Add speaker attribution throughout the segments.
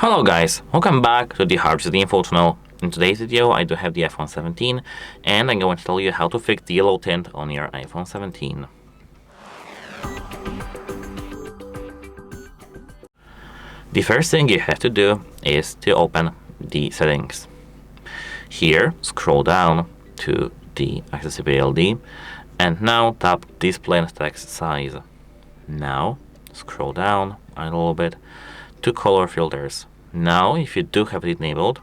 Speaker 1: Hello guys, welcome back to the HardReset.Info channel. In today's video I do have the iPhone 17 and I'm going to tell you how to fix the yellow tint on your iPhone 17. The first thing you have to do is to open the settings. Here, scroll down to the accessibility and now tap display and text size. Now scroll down a little bit to color filters. Now if you do have it enabled,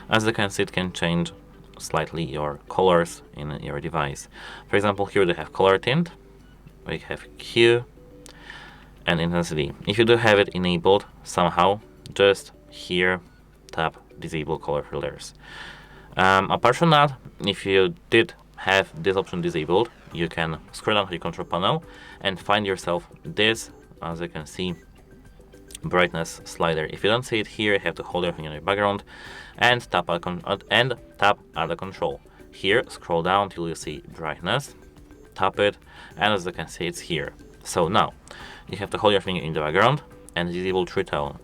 Speaker 1: as you can see, it can change slightly your colors in your device. For example, here we have color tint, we have hue and intensity. If you do have it enabled somehow, just here tap disable color filters. Apart from that, if you did have this option disabled, you can scroll down to the control panel and find yourself this, as you can see, brightness slider. If you don't see it here, you have to hold your finger in the background and tap add a control. Here, scroll down till you see brightness, tap it, and as you can see, it's here. So now you have to hold your finger in the background and disable true tone.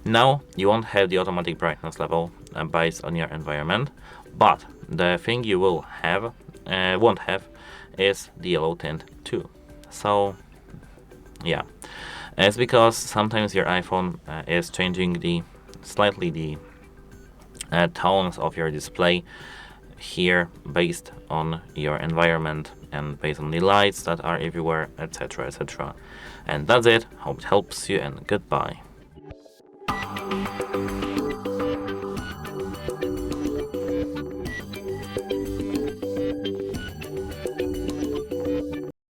Speaker 1: Now you won't have the automatic brightness level based on your environment, but the thing you will have won't have is the yellow tint too. So yeah, it's because sometimes your iPhone is changing slightly the tones of your display here based on your environment and based on the lights that are everywhere, etc., etc. And that's it. Hope it helps you, and goodbye.